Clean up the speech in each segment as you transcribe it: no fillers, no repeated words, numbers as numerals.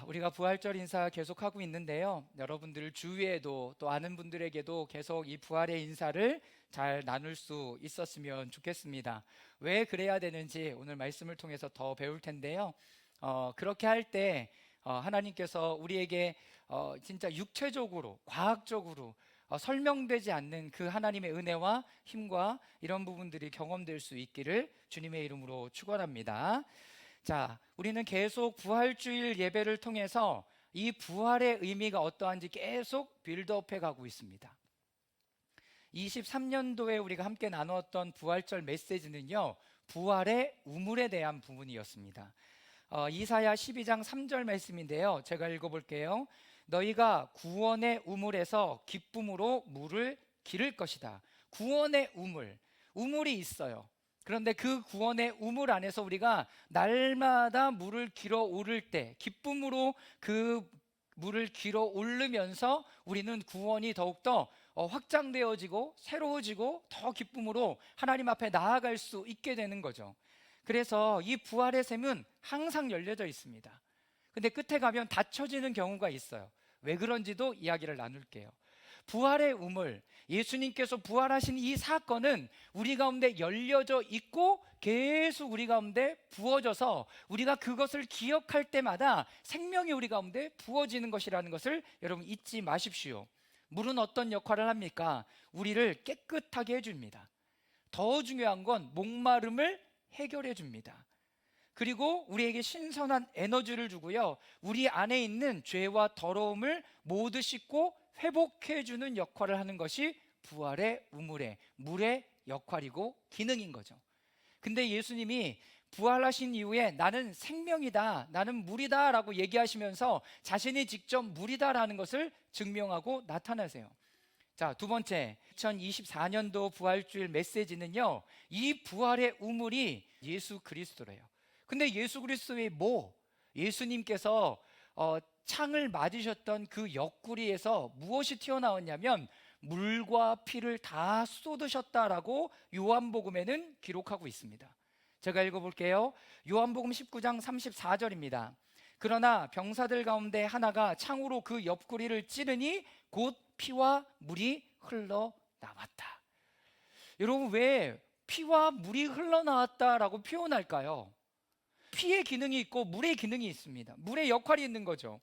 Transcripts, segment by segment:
우리가 부활절 인사 계속하고 있는데요. 여러분들 주위에도 또 아는 분들에게도 계속 이 부활의 인사를 잘 나눌 수 있었으면 좋겠습니다. 왜 그래야 되는지 오늘 말씀을 통해서 더 배울 텐데요. 그렇게 할 때 하나님께서 우리에게 진짜 육체적으로, 과학적으로 설명되지 않는 그 하나님의 은혜와 힘과 이런 부분들이 경험될 수 있기를 주님의 이름으로 축원합니다. 자, 우리는 계속 부활주일 예배를 통해서 이 부활의 의미가 어떠한지 계속 빌드업해 가고 있습니다. 23년도에 우리가 함께 나누었던 부활절 메시지는요, 부활의 우물에 대한 부분이었습니다. 이사야 12장 3절 말씀인데요, 제가 읽어볼게요. 너희가 구원의 우물에서 기쁨으로 물을 기를 것이다. 구원의 우물, 우물이 있어요. 그런데 그 구원의 우물 안에서 우리가 날마다 물을 길어 오를 때 기쁨으로 그 물을 길어 오르면서 우리는 구원이 더욱더 확장되어지고 새로워지고 더 기쁨으로 하나님 앞에 나아갈 수 있게 되는 거죠. 그래서 이 부활의 샘은 항상 열려져 있습니다. 근데 끝에 가면 닫혀지는 경우가 있어요. 왜 그런지도 이야기를 나눌게요. 부활의 우물, 예수님께서 부활하신 이 사건은 우리 가운데 열려져 있고 계속 우리 가운데 부어져서 우리가 그것을 기억할 때마다 생명이 우리 가운데 부어지는 것이라는 것을 여러분 잊지 마십시오. 물은 어떤 역할을 합니까? 우리를 깨끗하게 해줍니다. 더 중요한 건 목마름을 해결해 줍니다. 그리고 우리에게 신선한 에너지를 주고요, 우리 안에 있는 죄와 더러움을 모두 씻고 회복해 주는 역할을 하는 것이 부활의 우물의 물의 역할이고 기능인 거죠. 근데 예수님이 부활하신 이후에 나는 생명이다, 나는 물이다 라고 얘기하시면서 자신이 직접 물이다 라는 것을 증명하고 나타나세요. 자, 두 번째, 2024년도 부활주일 메시지는요, 이 부활의 우물이 예수 그리스도래요. 근데 예수 그리스도의 예수님께서 창을 맞으셨던 그 옆구리에서 무엇이 튀어나왔냐면 물과 피를 다 쏟으셨다라고 요한복음에는 기록하고 있습니다. 제가 읽어볼게요. 요한복음 19장 34절입니다. 그러나 병사들 가운데 하나가 창으로 그 옆구리를 찌르니 곧 피와 물이 흘러나왔다. 여러분, 왜 피와 물이 흘러나왔다라고 표현할까요? 피의 기능이 있고 물의 기능이 있습니다. 물의 역할이 있는 거죠.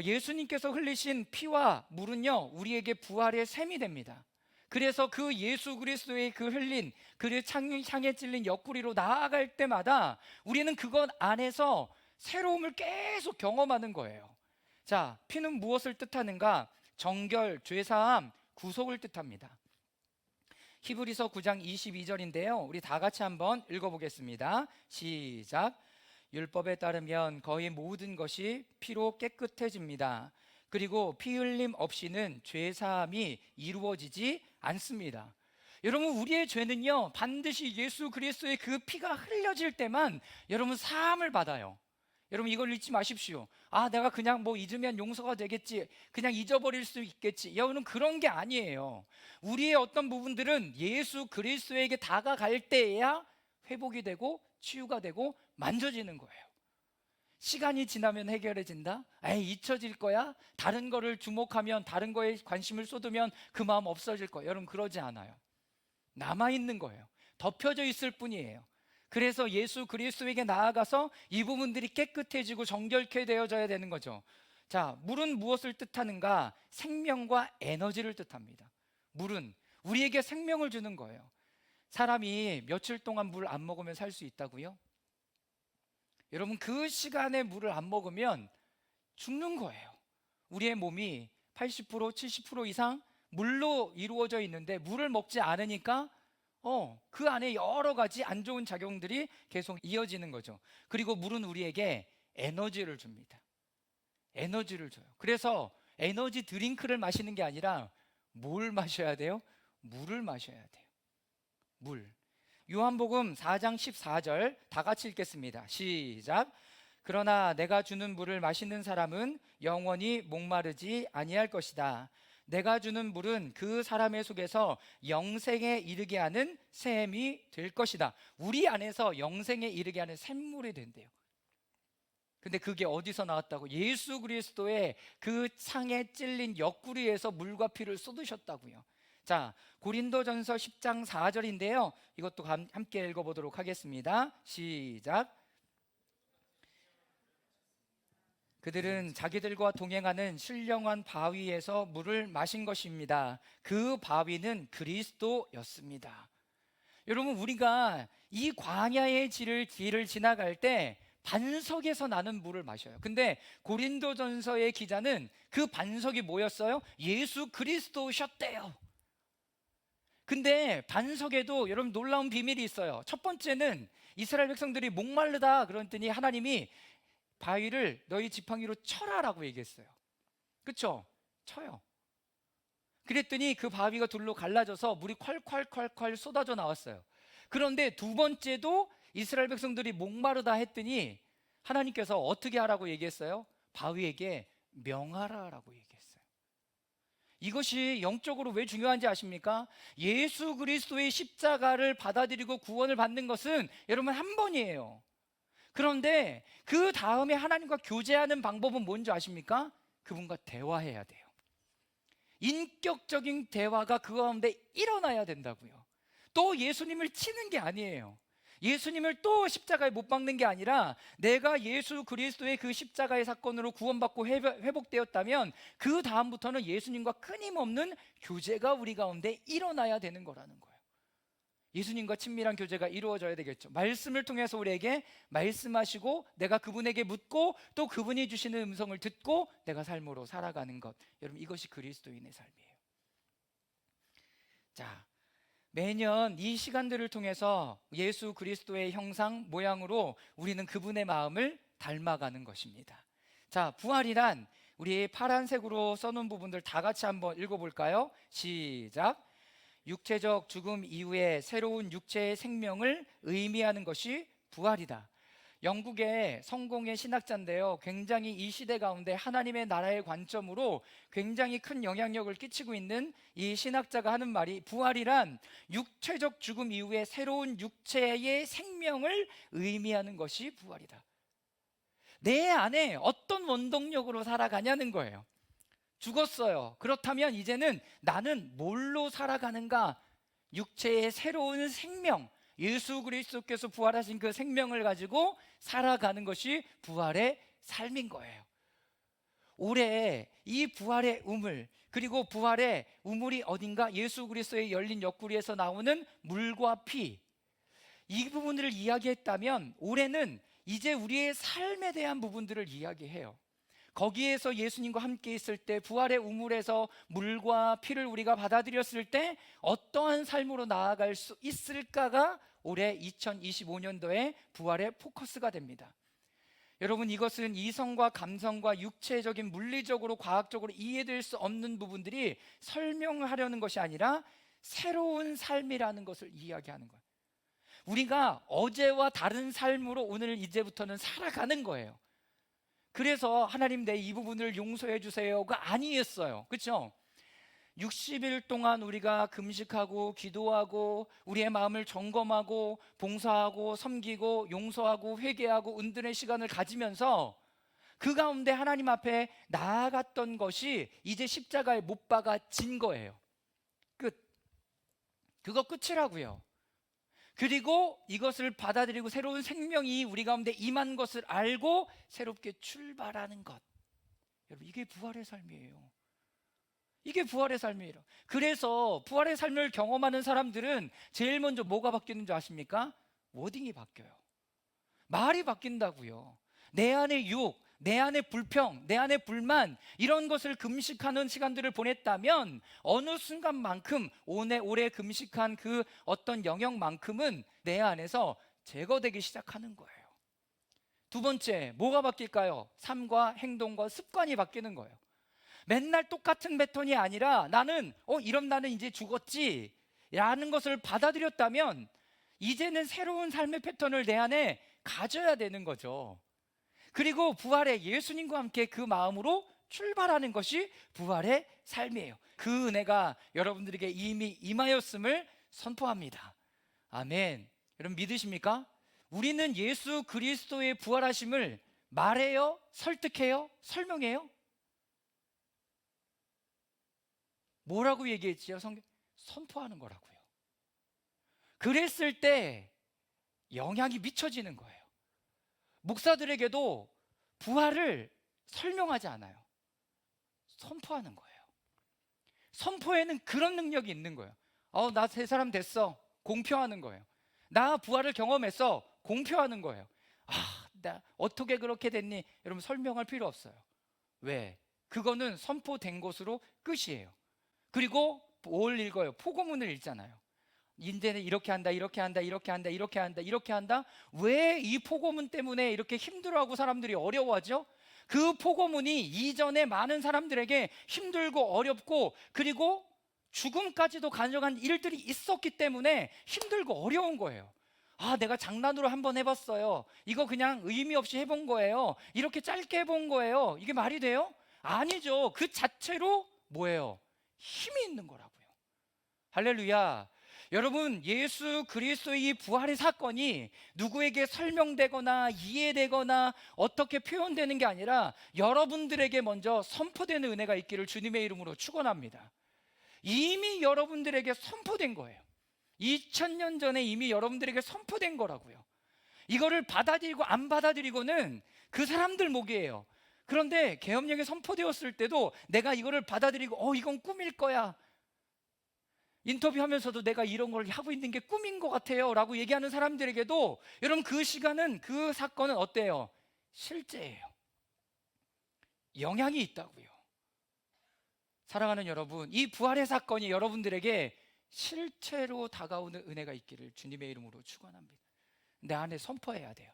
예수님께서 흘리신 피와 물은요, 우리에게 부활의 샘이 됩니다. 그래서 그 예수 그리스도의 그 흘린, 그를 향해 찔린 옆구리로 나아갈 때마다 우리는 그것 안에서 새로움을 계속 경험하는 거예요. 자, 피는 무엇을 뜻하는가? 정결, 죄사함, 구속을 뜻합니다. 히브리서 9장 22절인데요, 우리 다 같이 한번 읽어보겠습니다. 시작. 율법에 따르면 거의 모든 것이 피로 깨끗해집니다. 그리고 피 흘림 없이는 죄사함이 이루어지지 않습니다. 여러분, 우리의 죄는요, 반드시 예수 그리스도의 그 피가 흘려질 때만 여러분 사함을 받아요. 여러분, 이걸 잊지 마십시오. 내가 그냥 뭐 잊으면 용서가 되겠지, 그냥 잊어버릴 수 있겠지. 여러분, 그런 게 아니에요. 우리의 어떤 부분들은 예수 그리스도에게 다가갈 때에야 회복이 되고 치유가 되고 만져지는 거예요. 시간이 지나면 해결해진다? 잊혀질 거야? 다른 거를 주목하면, 다른 거에 관심을 쏟으면 그 마음 없어질 거야. 여러분, 그러지 않아요. 남아있는 거예요. 덮여져 있을 뿐이에요. 그래서 예수 그리스도에게 나아가서 이 부분들이 깨끗해지고 정결케 되어져야 되는 거죠. 자, 물은 무엇을 뜻하는가? 생명과 에너지를 뜻합니다. 물은 우리에게 생명을 주는 거예요. 사람이 며칠 동안 물 안 먹으면 살 수 있다고요? 여러분, 그 시간에 물을 안 먹으면 죽는 거예요. 우리의 몸이 80%, 70% 이상 물로 이루어져 있는데 물을 먹지 않으니까 그 안에 여러 가지 안 좋은 작용들이 계속 이어지는 거죠. 그리고 물은 우리에게 에너지를 줍니다. 에너지를 줘요. 그래서 에너지 드링크를 마시는 게 아니라 뭘 마셔야 돼요? 물을 마셔야 돼요. 물. 요한복음 4장 14절 다 같이 읽겠습니다. 시작. 그러나 내가 주는 물을 마시는 사람은 영원히 목마르지 아니할 것이다. 내가 주는 물은 그 사람의 속에서 영생에 이르게 하는 샘이 될 것이다. 우리 안에서 영생에 이르게 하는 샘물이 된대요. 근데 그게 어디서 나왔다고? 예수 그리스도의 그 창에 찔린 옆구리에서 물과 피를 쏟으셨다고요. 자, 고린도전서 10장 4절인데요. 이것도 함께 읽어보도록 하겠습니다. 시작. 그들은 자기들과 동행하는 신령한 바위에서 물을 마신 것입니다. 그 바위는 그리스도였습니다. 여러분, 우리가 이 광야의 길을 지나갈 때 반석에서 나는 물을 마셔요. 근데 고린도전서의 기자는 그 반석이 뭐였어요? 예수 그리스도셨대요. 근데 반석에도 여러분 놀라운 비밀이 있어요. 첫 번째는 이스라엘 백성들이 목마르다 그랬더니 하나님이 바위를 너희 지팡이로 쳐라라고 얘기했어요. 그렇죠? 쳐요. 그랬더니 그 바위가 둘로 갈라져서 물이 콸콸콸콸 쏟아져 나왔어요. 그런데 두 번째도 이스라엘 백성들이 목마르다 했더니 하나님께서 어떻게 하라고 얘기했어요? 바위에게 명하라라고 얘기했어요. 이것이 영적으로 왜 중요한지 아십니까? 예수 그리스도의 십자가를 받아들이고 구원을 받는 것은 여러분 한 번이에요. 그런데 그 다음에 하나님과 교제하는 방법은 뭔지 아십니까? 그분과 대화해야 돼요. 인격적인 대화가 그 가운데 일어나야 된다고요. 또 예수님을 치는 게 아니에요. 예수님을 또 십자가에 못 박는 게 아니라 내가 예수 그리스도의 그 십자가의 사건으로 구원받고 회복되었다면 그 다음부터는 예수님과 끊임없는 교제가 우리 가운데 일어나야 되는 거라는 거예요. 예수님과 친밀한 교제가 이루어져야 되겠죠. 말씀을 통해서 우리에게 말씀하시고 내가 그분에게 묻고 또 그분이 주시는 음성을 듣고 내가 삶으로 살아가는 것, 여러분 이것이 그리스도인의 삶이에요. 자, 매년 이 시간들을 통해서 예수 그리스도의 형상 모양으로 우리는 그분의 마음을 닮아가는 것입니다. 자, 부활이란 우리 파란색으로 써놓은 부분들 다 같이 한번 읽어볼까요? 시작. 육체적 죽음 이후에 새로운 육체의 생명을 의미하는 것이 부활이다. 영국의 성공의 신학자인데요, 굉장히 이 시대 가운데 하나님의 나라의 관점으로 굉장히 큰 영향력을 끼치고 있는 이 신학자가 하는 말이, 부활이란 육체적 죽음 이후에 새로운 육체의 생명을 의미하는 것이 부활이다. 내 안에 어떤 원동력으로 살아가냐는 거예요. 죽었어요. 그렇다면 이제는 나는 뭘로 살아가는가? 육체의 새로운 생명, 예수 그리스도께서 부활하신 그 생명을 가지고 살아가는 것이 부활의 삶인 거예요. 올해 이 부활의 우물, 그리고 부활의 우물이 어딘가? 예수 그리스도의 열린 옆구리에서 나오는 물과 피, 이 부분들을 이야기했다면 올해는 이제 우리의 삶에 대한 부분들을 이야기해요. 거기에서 예수님과 함께 있을 때, 부활의 우물에서 물과 피를 우리가 받아들였을 때 어떠한 삶으로 나아갈 수 있을까가 올해 2025년도의 부활의 포커스가 됩니다. 여러분, 이것은 이성과 감성과 육체적인 물리적으로 과학적으로 이해될 수 없는 부분들이 설명하려는 것이 아니라 새로운 삶이라는 것을 이야기하는 거예요. 우리가 어제와 다른 삶으로 오늘 이제부터는 살아가는 거예요. 그래서 하나님 내 이 부분을 용서해 주세요가 아니었어요. 그렇죠? 60일 동안 우리가 금식하고 기도하고 우리의 마음을 점검하고 봉사하고 섬기고 용서하고 회개하고 은둔의 시간을 가지면서 그 가운데 하나님 앞에 나아갔던 것이 이제 십자가에 못 박아진 거예요. 끝. 그거 끝이라고요. 그리고 이것을 받아들이고 새로운 생명이 우리 가운데 임한 것을 알고 새롭게 출발하는 것, 여러분 이게 부활의 삶이에요. 이게 부활의 삶이에요. 그래서 부활의 삶을 경험하는 사람들은 제일 먼저 뭐가 바뀌는 줄 아십니까? 워딩이 바뀌어요. 말이 바뀐다고요. 내 안의 육, 내 안의 불평, 내 안의 불만, 이런 것을 금식하는 시간들을 보냈다면 어느 순간만큼 오래 금식한 그 어떤 영역만큼은 내 안에서 제거되기 시작하는 거예요. 두 번째, 뭐가 바뀔까요? 삶과 행동과 습관이 바뀌는 거예요. 맨날 똑같은 패턴이 아니라 나는 이런 나는 이제 죽었지 라는 것을 받아들였다면 이제는 새로운 삶의 패턴을 내 안에 가져야 되는 거죠. 그리고 부활의 예수님과 함께 그 마음으로 출발하는 것이 부활의 삶이에요. 그 은혜가 여러분들에게 이미 임하였음을 선포합니다. 아멘. 여러분 믿으십니까? 우리는 예수 그리스도의 부활하심을 말해요? 설득해요? 설명해요? 뭐라고 얘기했지요? 선포하는 거라고요. 그랬을 때 영향이 미쳐지는 거예요. 목사들에게도 부활을 설명하지 않아요. 선포하는 거예요. 선포에는 그런 능력이 있는 거예요. 나 새 사람 됐어. 공표하는 거예요. 나 부활을 경험했어. 공표하는 거예요. 나 어떻게 그렇게 됐니? 여러분 설명할 필요 없어요. 왜? 그거는 선포된 것으로 끝이에요. 그리고 뭘 읽어요? 포고문을 읽잖아요. 이제는 이렇게 한다, 이렇게 한다, 이렇게 한다, 이렇게 한다, 이렇게 한다. 왜 이 포고문 때문에 이렇게 힘들어하고 사람들이 어려워하죠? 그 포고문이 이전에 많은 사람들에게 힘들고 어렵고 그리고 죽음까지도 가져간 일들이 있었기 때문에 힘들고 어려운 거예요. 내가 장난으로 한번 해봤어요. 이거 그냥 의미 없이 해본 거예요. 이렇게 짧게 해본 거예요. 이게 말이 돼요? 아니죠. 그 자체로 뭐예요? 힘이 있는 거라고요. 할렐루야. 여러분, 예수 그리스도의 이 부활의 사건이 누구에게 설명되거나 이해되거나 어떻게 표현되는 게 아니라 여러분들에게 먼저 선포되는 은혜가 있기를 주님의 이름으로 축원합니다. 이미 여러분들에게 선포된 거예요. 2000년 전에 이미 여러분들에게 선포된 거라고요. 이거를 받아들이고 안 받아들이고는 그 사람들 몫이에요. 그런데 계엄령이 선포되었을 때도 내가 이거를 받아들이고 이건 꿈일 거야, 인터뷰하면서도 내가 이런 걸 하고 있는 게 꿈인 것 같아요 라고 얘기하는 사람들에게도 여러분 그 시간은, 그 사건은 어때요? 실제예요. 영향이 있다고요. 사랑하는 여러분, 이 부활의 사건이 여러분들에게 실체로 다가오는 은혜가 있기를 주님의 이름으로 축원합니다. 내 안에 선포해야 돼요.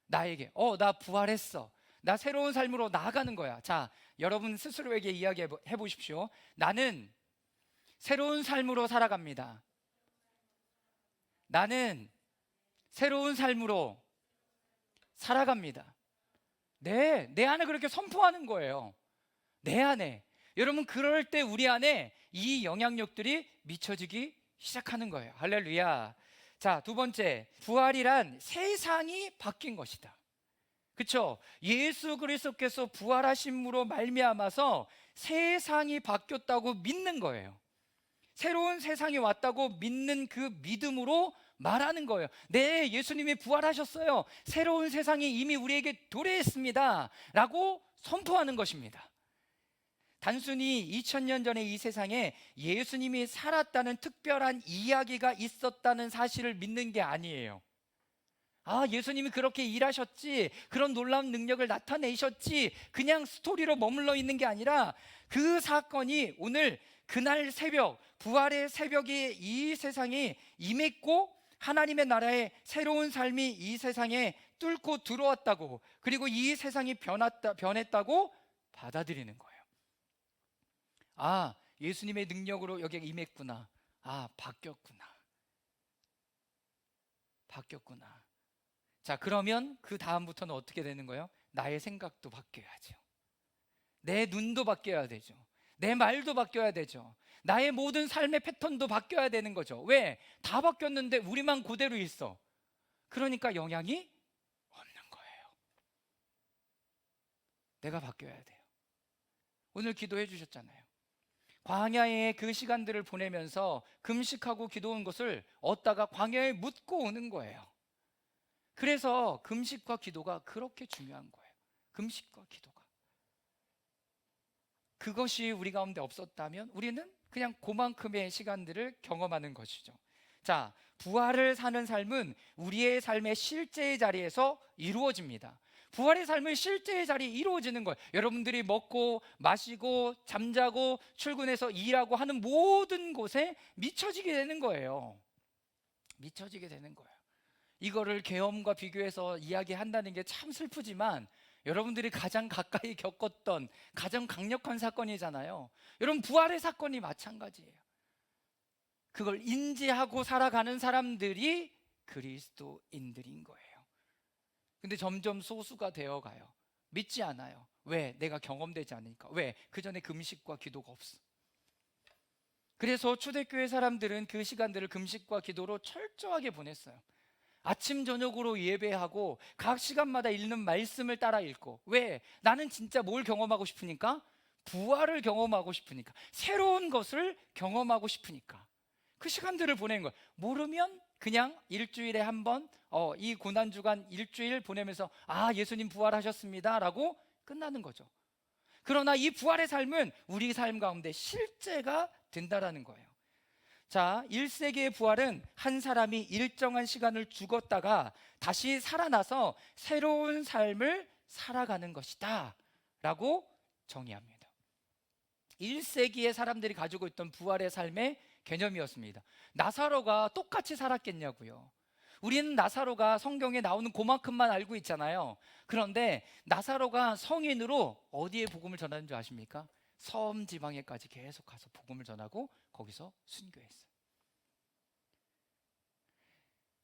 나에게 나 부활했어, 나 새로운 삶으로 나아가는 거야. 자, 여러분 스스로에게 이야기해 보십시오. 나는 새로운 삶으로 살아갑니다. 나는 새로운 삶으로 살아갑니다. 네, 내 안에 그렇게 선포하는 거예요. 내 안에. 여러분, 그럴 때 우리 안에 이 영향력들이 미쳐지기 시작하는 거예요. 할렐루야. 자, 두 번째, 부활이란 세상이 바뀐 것이다. 그렇죠? 예수 그리스도께서 부활하심으로 말미암아서 세상이 바뀌었다고 믿는 거예요. 새로운 세상이 왔다고 믿는 그 믿음으로 말하는 거예요. 네, 예수님이 부활하셨어요. 새로운 세상이 이미 우리에게 도래했습니다 라고 선포하는 것입니다. 단순히 2000년 전에 이 세상에 예수님이 살았다는 특별한 이야기가 있었다는 사실을 믿는 게 아니에요. 예수님이 그렇게 일하셨지, 그런 놀라운 능력을 나타내셨지, 그냥 스토리로 머물러 있는 게 아니라 그 사건이 오늘 그날 새벽, 부활의 새벽이 이 세상에 임했고 하나님의 나라의 새로운 삶이 이 세상에 뚫고 들어왔다고, 그리고 이 세상이 변했다고 받아들이는 거예요. 예수님의 능력으로 여기에 임했구나. 바뀌었구나. 자, 그러면 그 다음부터는 어떻게 되는 거예요? 나의 생각도 바뀌어야죠. 내 눈도 바뀌어야 되죠. 내 말도 바뀌어야 되죠. 나의 모든 삶의 패턴도 바뀌어야 되는 거죠. 왜? 다 바뀌었는데 우리만 그대로 있어. 그러니까 영향이 없는 거예요. 내가 바뀌어야 돼요. 오늘 기도해 주셨잖아요. 광야의 그 시간들을 보내면서 금식하고 기도한 것을 얻다가 광야에 묻고 오는 거예요. 그래서 금식과 기도가 그렇게 중요한 거예요. 금식과 기도가. 그것이 우리 가운데 없었다면 우리는 그냥 그만큼의 시간들을 경험하는 것이죠. 자, 부활을 사는 삶은 우리의 삶의 실제의 자리에서 이루어집니다. 부활의 삶은 실제의 자리에 이루어지는 거예요. 여러분들이 먹고 마시고 잠자고 출근해서 일하고 하는 모든 곳에 미쳐지게 되는 거예요. 미쳐지게 되는 거예요. 이거를 계엄과 비교해서 이야기한다는 게 참 슬프지만 여러분들이 가장 가까이 겪었던 가장 강력한 사건이잖아요. 여러분, 부활의 사건이 마찬가지예요. 그걸 인지하고 살아가는 사람들이 그리스도인들인 거예요. 근데 점점 소수가 되어가요. 믿지 않아요. 왜? 내가 경험되지 않으니까. 왜? 그 전에 금식과 기도가 없어. 그래서 초대교회 사람들은 그 시간들을 금식과 기도로 철저하게 보냈어요. 아침 저녁으로 예배하고 각 시간마다 읽는 말씀을 따라 읽고. 왜? 나는 진짜 뭘 경험하고 싶으니까? 부활을 경험하고 싶으니까, 새로운 것을 경험하고 싶으니까 그 시간들을 보낸 거예요. 모르면 그냥 일주일에 한 번, 이 고난주간 일주일 보내면서 예수님 부활하셨습니다 라고 끝나는 거죠. 그러나 이 부활의 삶은 우리 삶 가운데 실제가 된다라는 거예요. 자, 1세기의 부활은 한 사람이 일정한 시간을 죽었다가 다시 살아나서 새로운 삶을 살아가는 것이다 라고 정의합니다. 1세기의 사람들이 가지고 있던 부활의 삶의 개념이었습니다. 나사로가 똑같이 살았겠냐고요. 우리는 나사로가 성경에 나오는 그만큼만 알고 있잖아요. 그런데 나사로가 성인으로 어디에 복음을 전하는 줄 아십니까? 섬 지방에까지 계속 가서 복음을 전하고 거기서 순교했어요.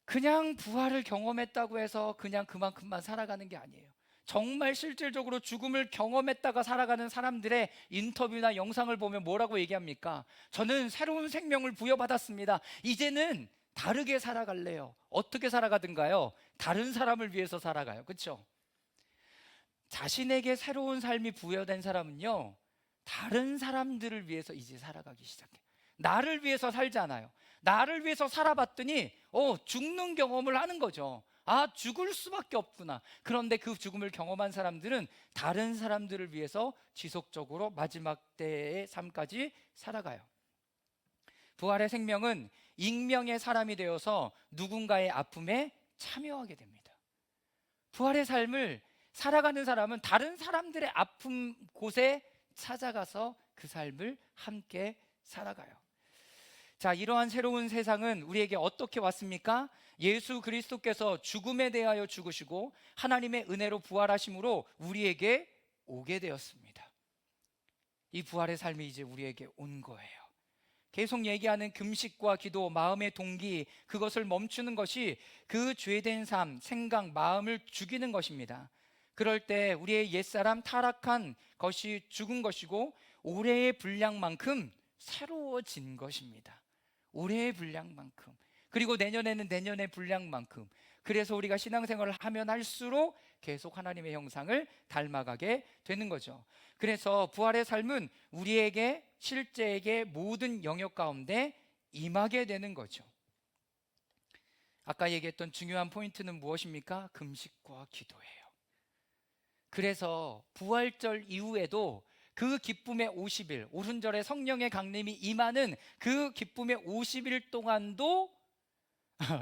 그냥 부활을 경험했다고 해서 그냥 그만큼만 살아가는 게 아니에요. 정말 실질적으로 죽음을 경험했다가 살아가는 사람들의 인터뷰나 영상을 보면 뭐라고 얘기합니까? 저는 새로운 생명을 부여받았습니다. 이제는 다르게 살아갈래요. 어떻게 살아가든가요? 다른 사람을 위해서 살아가요. 그렇죠? 자신에게 새로운 삶이 부여된 사람은요, 다른 사람들을 위해서 이제 살아가기 시작해요. 나를 위해서 살지 않아요. 나를 위해서 살아봤더니 죽는 경험을 하는 거죠. 죽을 수밖에 없구나. 그런데 그 죽음을 경험한 사람들은 다른 사람들을 위해서 지속적으로 마지막 때의 삶까지 살아가요. 부활의 생명은 익명의 사람이 되어서 누군가의 아픔에 참여하게 됩니다. 부활의 삶을 살아가는 사람은 다른 사람들의 아픈 곳에 찾아가서 그 삶을 함께 살아가요. 자, 이러한 새로운 세상은 우리에게 어떻게 왔습니까? 예수 그리스도께서 죽음에 대하여 죽으시고 하나님의 은혜로 부활하심으로 우리에게 오게 되었습니다. 이 부활의 삶이 이제 우리에게 온 거예요. 계속 얘기하는 금식과 기도, 마음의 동기, 그것을 멈추는 것이 그 죄된 삶, 생각, 마음을 죽이는 것입니다. 그럴 때 우리의 옛사람 타락한 것이 죽은 것이고 올해의 분량만큼 새로워진 것입니다. 올해의 분량만큼, 그리고 내년에는 내년의 분량만큼. 그래서 우리가 신앙생활을 하면 할수록 계속 하나님의 형상을 닮아가게 되는 거죠. 그래서 부활의 삶은 우리에게 실제에게 모든 영역 가운데 임하게 되는 거죠. 아까 얘기했던 중요한 포인트는 무엇입니까? 금식과 기도예요. 그래서 부활절 이후에도 그 기쁨의 50일, 오순절에 성령의 강림이 임하는 그 기쁨의 50일 동안도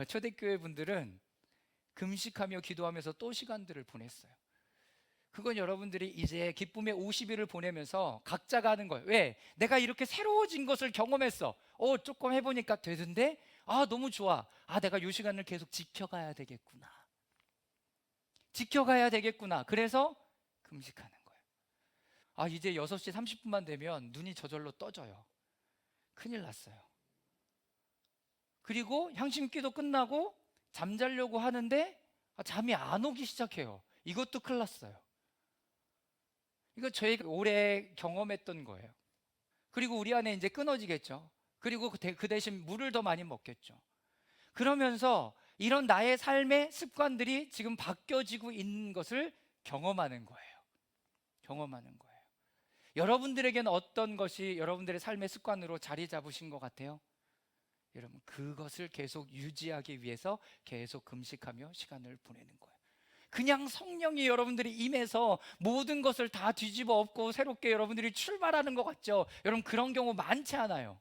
초대교회 분들은 금식하며 기도하면서 또 시간들을 보냈어요. 그건 여러분들이 이제 기쁨의 50일을 보내면서 각자가 하는 거예요. 왜? 내가 이렇게 새로워진 것을 경험했어. 조금 해보니까 되던데? 너무 좋아. 내가 이 시간을 계속 지켜가야 되겠구나. 지켜가야 되겠구나. 그래서 금식하는 거예요. 이제 6시 30분만 되면 눈이 저절로 떠져요. 큰일 났어요. 그리고 향신기도 끝나고 잠자려고 하는데 잠이 안 오기 시작해요. 이것도 큰일 났어요. 이거 저희가 오래 경험했던 거예요. 그리고 우리 안에 이제 끊어지겠죠. 그리고 그 대신 물을 더 많이 먹겠죠. 그러면서 이런 나의 삶의 습관들이 지금 바뀌어지고 있는 것을 경험하는 거예요. 경험하는 거예요. 여러분들에게는 어떤 것이 여러분들의 삶의 습관으로 자리 잡으신 것 같아요? 여러분, 그것을 계속 유지하기 위해서 계속 금식하며 시간을 보내는 거예요. 그냥 성령이 여러분들이 임해서 모든 것을 다 뒤집어 엎고 새롭게 여러분들이 출발하는 것 같죠? 여러분, 그런 경우 많지 않아요.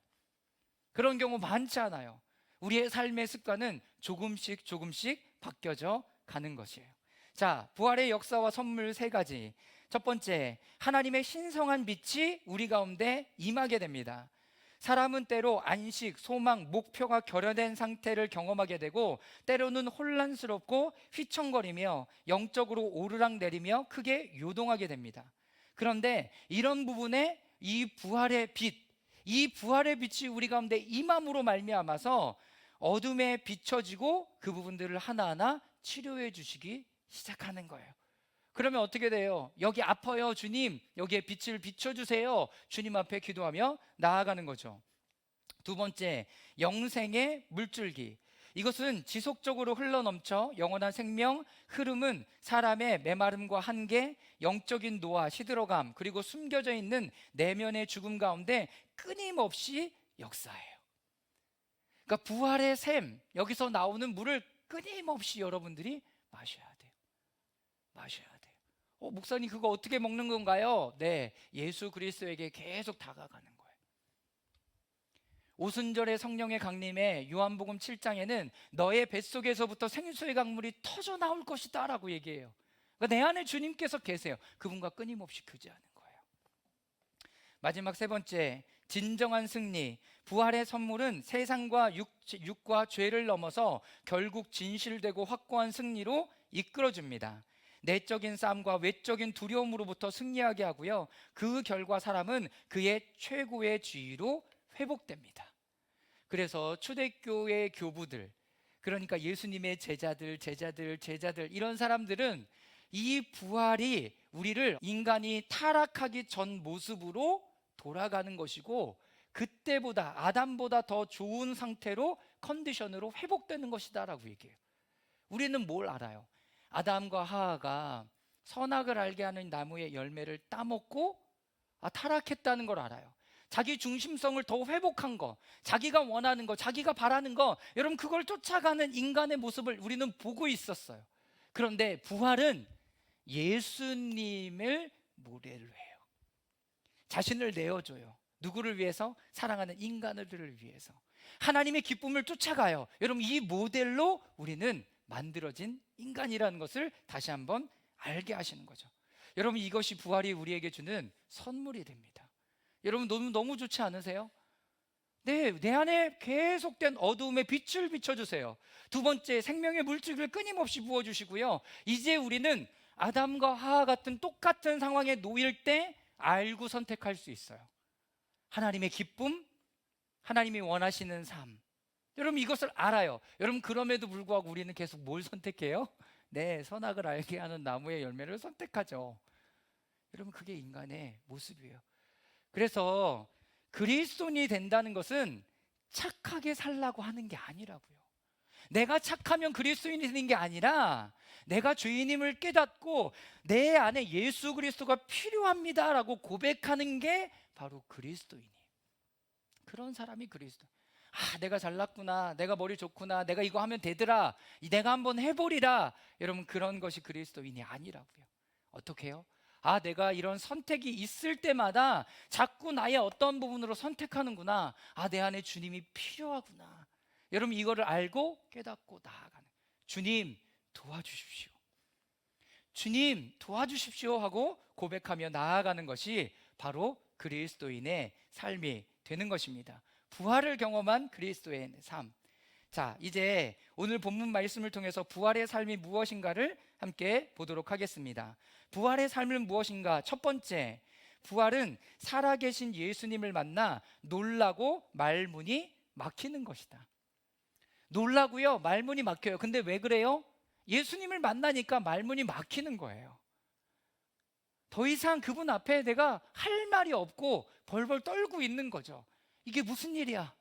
그런 경우 많지 않아요. 우리의 삶의 습관은 조금씩 조금씩 바뀌어져 가는 것이에요. 자, 부활의 역사와 선물 3가지. 첫 번째, 하나님의 신성한 빛이 우리 가운데 임하게 됩니다. 사람은 때로 안식, 소망, 목표가 결여된 상태를 경험하게 되고 때로는 혼란스럽고 휘청거리며 영적으로 오르락내리며 크게 요동하게 됩니다. 그런데 이런 부분에 이 부활의 빛이 우리 가운데 임함으로 말미암아서 어둠에 비춰지고 그 부분들을 하나하나 치료해 주시기 시작하는 거예요. 그러면 어떻게 돼요? 여기 아파요, 주님. 여기에 빛을 비춰주세요. 주님 앞에 기도하며 나아가는 거죠. 두 번째, 영생의 물줄기. 이것은 지속적으로 흘러넘쳐 영원한 생명, 흐름은 사람의 메마름과 한계, 영적인 노화, 시들어감, 그리고 숨겨져 있는 내면의 죽음 가운데 끊임없이 역사해요. 그러니까 부활의 샘, 여기서 나오는 물을 끊임없이 여러분들이 마셔야 돼요. 마셔야 돼요. 목사님 그거 어떻게 먹는 건가요? 네, 예수 그리스도에게 계속 다가가는 거예요. 오순절의 성령의 강림에 요한복음 7장에는 너의 뱃속에서부터 생수의 강물이 터져 나올 것이다 라고 얘기해요. 그러니까 내 안에 주님께서 계세요. 그분과 끊임없이 교제하는 거예요. 마지막 세 번째, 진정한 승리. 부활의 선물은 세상과 육과 죄를 넘어서 결국 진실되고 확고한 승리로 이끌어줍니다. 내적인 싸움과 외적인 두려움으로부터 승리하게 하고요, 그 결과 사람은 그의 최고의 지위로 회복됩니다. 그래서 초대교회 교부들, 그러니까 예수님의 제자들 이런 사람들은 이 부활이 우리를 인간이 타락하기 전 모습으로 돌아가는 것이고, 그때보다 아담보다 더 좋은 상태로 컨디션으로 회복되는 것이다 라고 얘기해요. 우리는 뭘 알아요? 아담과 하하가 선악을 알게 하는 나무의 열매를 따먹고 타락했다는 걸 알아요. 자기 중심성을 더 회복한 거, 자기가 원하는 거, 자기가 바라는 거, 여러분 그걸 쫓아가는 인간의 모습을 우리는 보고 있었어요. 그런데 부활은 예수님을 모델로 해요. 자신을 내어줘요. 누구를 위해서? 사랑하는 인간들을 위해서. 하나님의 기쁨을 쫓아가요. 여러분 이 모델로 우리는 만들어진 인간이라는 것을 다시 한번 알게 하시는 거죠. 여러분 이것이 부활이 우리에게 주는 선물이 됩니다. 여러분 너무 좋지 않으세요? 네, 내 안에 계속된 어두움에 빛을 비춰주세요. 두 번째, 생명의 물질을 끊임없이 부어주시고요, 이제 우리는 아담과 하하 같은 똑같은 상황에 놓일 때 알고 선택할 수 있어요. 하나님의 기쁨, 하나님이 원하시는 삶, 여러분 이것을 알아요. 여러분 그럼에도 불구하고 우리는 계속 뭘 선택해요? 네, 선악을 알게 하는 나무의 열매를 선택하죠. 여러분 그게 인간의 모습이에요. 그래서 그리스도인이 된다는 것은 착하게 살라고 하는 게 아니라고요. 내가 착하면 그리스도인이 되는 게 아니라 내가 죄인임을 깨닫고 내 안에 예수 그리스도가 필요합니다라고 고백하는 게 바로 그리스도인이에요. 그런 사람이 그리스도. 내가 잘났구나, 내가 머리 좋구나, 내가 이거 하면 되더라, 내가 한번 해보리라. 여러분 그런 것이 그리스도인이 아니라고요. 어떻게 해요? 내가 이런 선택이 있을 때마다 자꾸 나의 어떤 부분으로 선택하는구나. 내 안에 주님이 필요하구나. 여러분 이거를 알고 깨닫고 나아가는, 주님 도와주십시오, 주님 도와주십시오 하고 고백하며 나아가는 것이 바로 그리스도인의 삶이 되는 것입니다. 부활을 경험한 그리스도의 삶. 자, 이제 오늘 본문 말씀을 통해서 부활의 삶이 무엇인가를 함께 보도록 하겠습니다. 부활의 삶은 무엇인가? 첫 번째, 부활은 살아계신 예수님을 만나 놀라고 말문이 막히는 것이다. 놀라고요, 말문이 막혀요. 근데 왜 그래요? 예수님을 만나니까 말문이 막히는 거예요. 더 이상 그분 앞에 내가 할 말이 없고 벌벌 떨고 있는 거죠. 이게 무슨 일이야?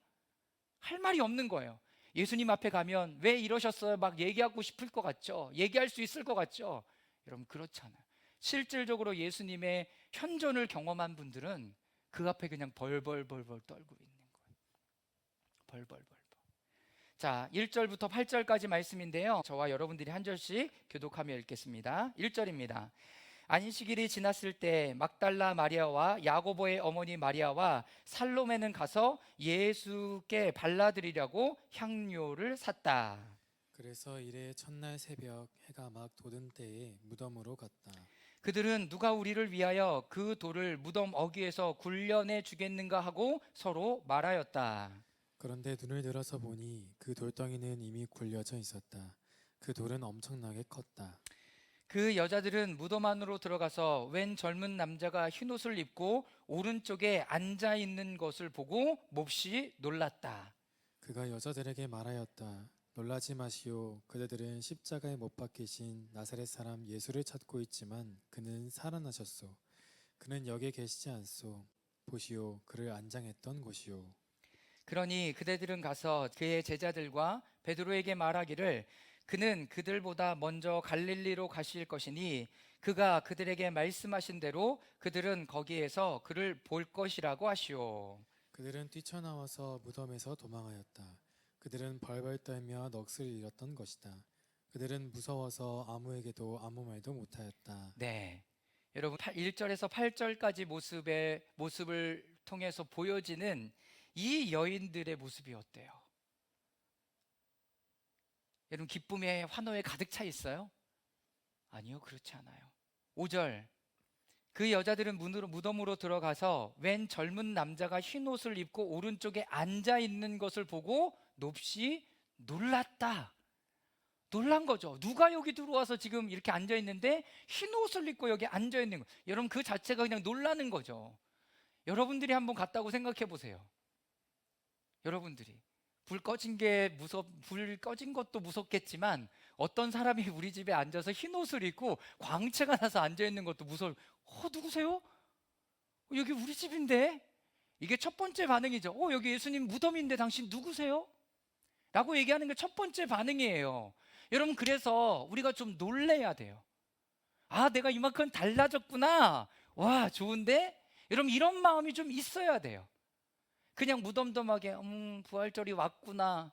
할 말이 없는 거예요. 예수님 앞에 가면 왜 이러셨어요? 막 얘기하고 싶을 것 같죠? 얘기할 수 있을 것 같죠? 여러분 그렇잖아요. 실질적으로 예수님의 현존을 경험한 분들은 그 앞에 그냥 벌벌벌벌 떨고 있는 거예요. 벌벌벌벌. 자, 1절부터 8절까지 말씀인데요, 저와 여러분들이 한 절씩 교독하며 읽겠습니다. 1절입니다. 안식일이 지났을 때 막달라 마리아와 야고보의 어머니 마리아와 살로메는 가서 예수께 발라드리려고 향료를 샀다. 그래서 이래 첫날 새벽 해가 막 돋은 때에 무덤으로 갔다. 그들은 누가 우리를 위하여 그 돌을 무덤 어귀에서 굴려내 주겠는가 하고 서로 말하였다. 그런데 눈을 들어서 보니 그 돌덩이는 이미 굴려져 있었다. 그 돌은 엄청나게 컸다. 그 여자들은 무덤 안으로 들어가서 웬 젊은 남자가 흰옷을 입고 오른쪽에 앉아 있는 것을 보고 몹시 놀랐다. 그가 여자들에게 말하였다. 놀라지 마시오. 그대들은 십자가에 못 박히신 나사렛 사람 예수를 찾고 있지만 그는 살아나셨소. 그는 여기에 계시지 않소. 보시오, 그를 안장했던 곳이오. 그러니 그대들은 가서 그의 제자들과 베드로에게 말하기를 그는 그들보다 먼저 갈릴리로 가실 것이니 그가 그들에게 말씀하신 대로 그들은 거기에서 그를 볼 것이라고 하시오. 그들은 뛰쳐나와서 무덤에서 도망하였다. 그들은 벌벌 떨며 넋을 잃었던 것이다. 그들은 무서워서 아무에게도 아무 말도 못하였다. 네, 여러분 1절에서 8절까지 모습을 통해서 보여지는 이 여인들의 모습이 어때요? 여러분 기쁨에 환호에 가득 차 있어요? 아니요, 그렇지 않아요. 5절, 그 여자들은 무덤으로 들어가서 웬 젊은 남자가 흰 옷을 입고 오른쪽에 앉아 있는 것을 보고 몹시 놀랐다. 놀란 거죠. 누가 여기 들어와서 지금 이렇게 앉아 있는데 흰 옷을 입고 여기 앉아 있는 거. 여러분 그 자체가 그냥 놀라는 거죠. 여러분들이 한번 갔다고 생각해 보세요. 여러분들이 불 꺼진 것도 무섭겠지만 어떤 사람이 우리 집에 앉아서 흰 옷을 입고 광채가 나서 앉아 있는 것도 무서워. 누구세요? 여기 우리 집인데? 이게 첫 번째 반응이죠. 여기 예수님 무덤인데 당신 누구세요? 라고 얘기하는 게 첫 번째 반응이에요. 여러분 그래서 우리가 좀 놀래야 돼요. 내가 이만큼 달라졌구나. 와, 좋은데? 여러분 이런 마음이 좀 있어야 돼요. 그냥 무덤덤하게 부활절이 왔구나,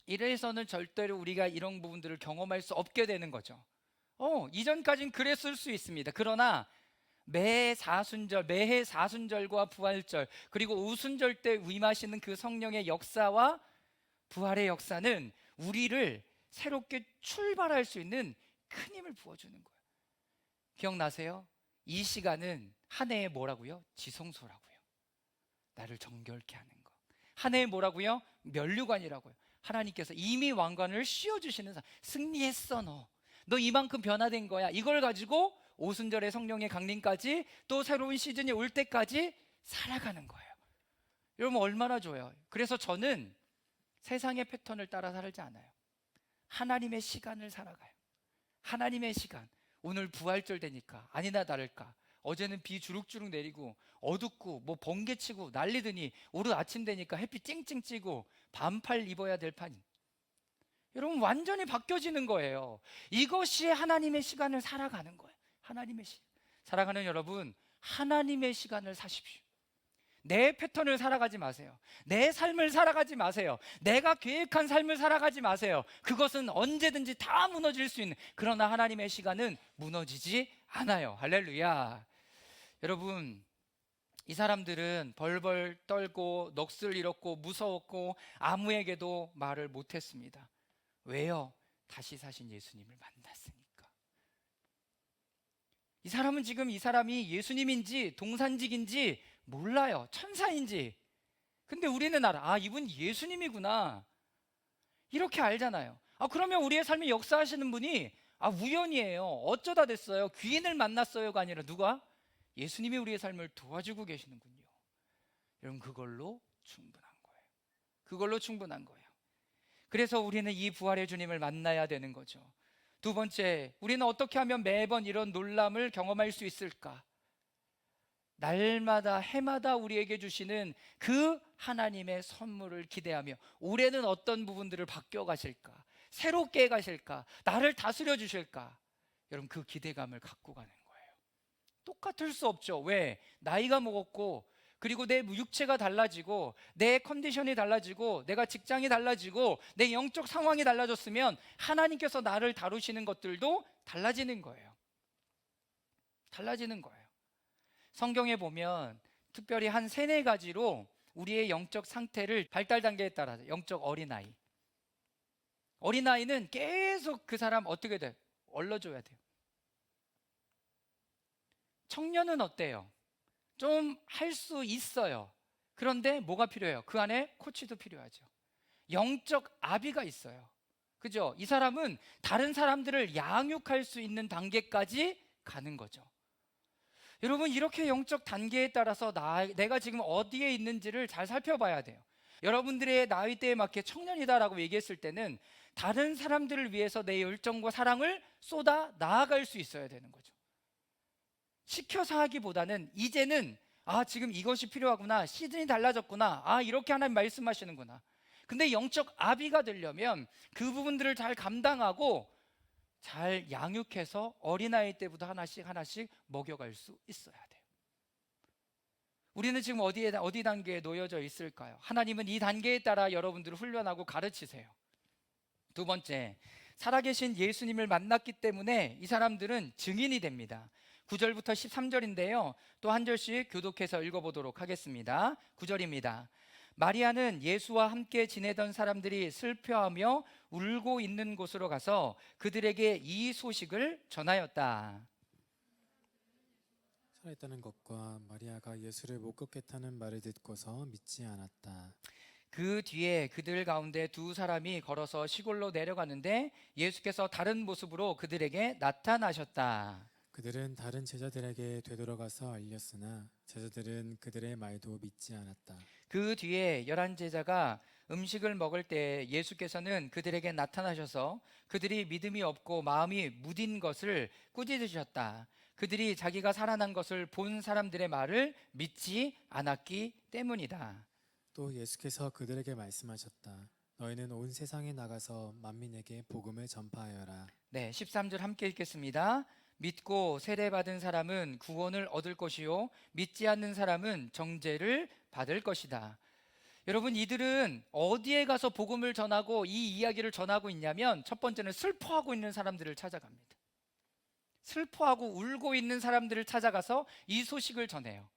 이래서는 절대로 우리가 이런 부분들을 경험할 수 없게 되는 거죠. 이전까진 그랬을 수 있습니다. 그러나 매해 사순절과 부활절 그리고 오순절 때 임하시는 그 성령의 역사와 부활의 역사는 우리를 새롭게 출발할 수 있는 큰 힘을 부어주는 거예요. 기억나세요? 이 시간은 한 해의 뭐라고요? 지성소라고요. 나를 정결케 하는 거. 한 해의 뭐라고요? 면류관이라고요. 하나님께서 이미 왕관을 씌워주시는 사람. 승리했어. 너 이만큼 변화된 거야. 이걸 가지고 오순절의 성령의 강림까지 또 새로운 시즌이 올 때까지 살아가는 거예요. 여러분 얼마나 좋아요. 그래서 저는 세상의 패턴을 따라 살지 않아요. 하나님의 시간을 살아가요. 하나님의 시간. 오늘 부활절 되니까 아니나 다를까 어제는 비 주룩주룩 내리고 어둡고 뭐 번개치고 난리더니 오늘 아침 되니까 햇빛 찡찡 찌고 반팔 입어야 될 판이. 여러분 완전히 바뀌어지는 거예요. 이것이 하나님의 시간을 살아가는 거예요. 하나님의 시간 살아가는 여러분, 하나님의 시간을 사십시오. 내 패턴을 살아가지 마세요. 내 삶을 살아가지 마세요. 내가 계획한 삶을 살아가지 마세요. 그것은 언제든지 다 무너질 수 있는, 그러나 하나님의 시간은 무너지지 않아요. 할렐루야. 여러분 이 사람들은 벌벌 떨고 넋을 잃었고 무서웠고 아무에게도 말을 못했습니다. 왜요? 다시 사신 예수님을 만났으니까. 이 사람은 지금 이 사람이 예수님인지 동산직인지 몰라요. 천사인지. 근데 우리는 알아. 이분 예수님이구나. 이렇게 알잖아요. 그러면 우리의 삶에 역사하시는 분이 우연이에요. 어쩌다 됐어요. 귀인을 만났어요가 아니라 누가? 예수님이 우리의 삶을 도와주고 계시는군요. 여러분 그걸로 충분한 거예요. 그걸로 충분한 거예요. 그래서 우리는 이 부활의 주님을 만나야 되는 거죠. 두 번째, 우리는 어떻게 하면 매번 이런 놀람을 경험할 수 있을까? 날마다 해마다 우리에게 주시는 그 하나님의 선물을 기대하며 올해는 어떤 부분들을 바뀌어 가실까? 새롭게 가실까? 나를 다스려 주실까? 여러분 그 기대감을 갖고 가는 거예요. 똑같을 수 없죠. 왜? 나이가 먹었고 그리고 내 육체가 달라지고 내 컨디션이 달라지고 내가 직장이 달라지고 내 영적 상황이 달라졌으면 하나님께서 나를 다루시는 것들도 달라지는 거예요. 달라지는 거예요. 성경에 보면 특별히 한 3-4가지로 우리의 영적 상태를 발달 단계에 따라서, 영적 어린아이는 계속 그 사람 어떻게 돼? 얼러줘야 돼요. 청년은 어때요? 좀 할 수 있어요. 그런데 뭐가 필요해요? 그 안에 코치도 필요하죠. 영적 아비가 있어요. 그죠? 이 사람은 다른 사람들을 양육할 수 있는 단계까지 가는 거죠. 여러분 이렇게 영적 단계에 따라서 내가 지금 어디에 있는지를 잘 살펴봐야 돼요. 여러분들의 나이대에 맞게 청년이다라고 얘기했을 때는 다른 사람들을 위해서 내 열정과 사랑을 쏟아 나아갈 수 있어야 되는 거죠. 시켜서 하기보다는 이제는 아, 지금 이것이 필요하구나. 시즌이 달라졌구나. 아, 이렇게 하나님 말씀하시는구나. 근데 영적 아비가 되려면 그 부분들을 잘 감당하고 잘 양육해서 어린아이 때부터 하나씩 하나씩 먹여갈 수 있어야 돼요. 우리는 지금 어디 단계에 놓여져 있을까요? 하나님은 이 단계에 따라 여러분들을 훈련하고 가르치세요. 두 번째, 살아계신 예수님을 만났기 때문에 이 사람들은 증인이 됩니다. 9절부터 13절인데요. 또 한 절씩 교독해서 읽어보도록 하겠습니다. 9절입니다. 마리아는 예수와 함께 지내던 사람들이 슬퍼하며 울고 있는 곳으로 가서 그들에게 이 소식을 전하였다. 살아있다는 것과 마리아가 예수를 목격했다는 말을 듣고서 믿지 않았다. 그 뒤에 그들 가운데 두 사람이 걸어서 시골로 내려가는데 예수께서 다른 모습으로 그들에게 나타나셨다. 그들은 다른 제자들에게 되돌아가서 알렸으나 제자들은 그들의 말도 믿지 않았다. 그 뒤에 11 제자가 음식을 먹을 때 예수께서는 그들에게 나타나셔서 그들이 믿음이 없고 마음이 무딘 것을 꾸짖으셨다. 그들이 자기가 살아난 것을 본 사람들의 말을 믿지 않았기 때문이다. 또 예수께서 그들에게 말씀하셨다. 너희는 온 세상에 나가서 만민에게 복음을 전파하여라. 네, 13절 함께 읽겠습니다. 믿고 세례받은 사람은 구원을 얻을 것이요 믿지 않는 사람은 정죄를 받을 것이다. 여러분, 이들은 어디에 가서 복음을 전하고 이 이야기를 전하고 있냐면 첫 번째는 슬퍼하고 있는 사람들을 찾아갑니다. 슬퍼하고 울고 있는 사람들을 찾아가서 이 소식을 전해요.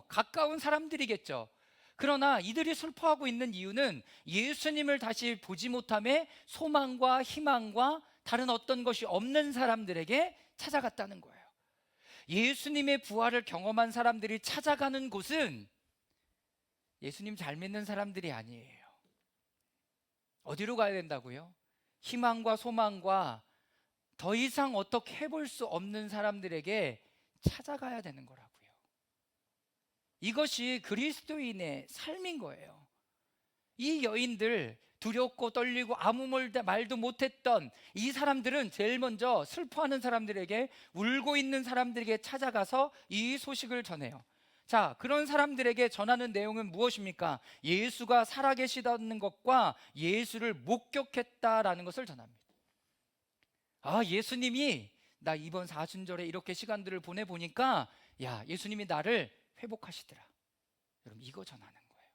가까운 사람들이겠죠. 그러나 이들이 슬퍼하고 있는 이유는 예수님을 다시 보지 못함에 소망과 희망과 다른 어떤 것이 없는 사람들에게 찾아갔다는 거예요. 예수님의 부활을 경험한 사람들이 찾아가는 곳은 예수님 잘 믿는 사람들이 아니에요. 어디로 가야 된다고요? 희망과 소망과 더 이상 어떻게 해볼 수 없는 사람들에게 찾아가야 되는 거라고요. 이것이 그리스도인의 삶인 거예요. 이 여인들, 두렵고 떨리고 아무 말도 못했던 이 사람들은 제일 먼저 슬퍼하는 사람들에게, 울고 있는 사람들에게 찾아가서 이 소식을 전해요. 자, 그런 사람들에게 전하는 내용은 무엇입니까? 예수가 살아계시다는 것과 예수를 목격했다라는 것을 전합니다. 아, 예수님이 나 이번 사순절에 이렇게 시간들을 보내보니까 야, 예수님이 나를 회복하시더라. 여러분, 이거 전하는 거예요.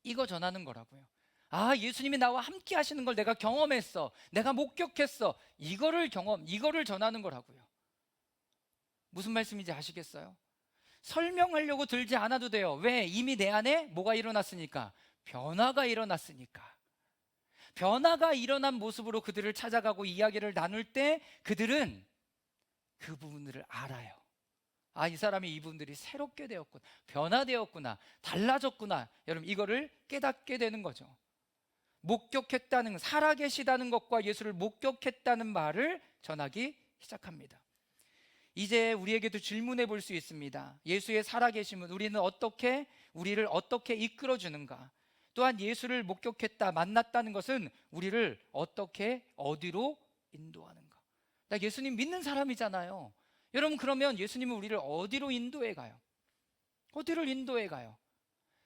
이거 전하는 거라고요. 아, 예수님이 나와 함께 하시는 걸 내가 경험했어. 내가 목격했어. 이거를 전하는 거라고요. 무슨 말씀인지 아시겠어요? 설명하려고 들지 않아도 돼요. 왜? 이미 내 안에 뭐가 일어났으니까. 변화가 일어났으니까. 변화가 일어난 모습으로 그들을 찾아가고 이야기를 나눌 때 그들은 그 부분들을 알아요. 아, 이 사람이 이 부분들이 새롭게 되었구나, 변화되었구나, 달라졌구나. 여러분, 이거를 깨닫게 되는 거죠. 목격했다는, 살아계시다는 것과 예수를 목격했다는 말을 전하기 시작합니다. 이제 우리에게도 질문해 볼 수 있습니다. 예수의 살아계심은 우리를 어떻게 이끌어 주는가? 또한 예수를 목격했다, 만났다는 것은 우리를 어떻게, 어디로 인도하는가? 나 예수님 믿는 사람이잖아요. 여러분, 그러면 예수님은 우리를 어디로 인도해 가요? 어디를 인도해 가요?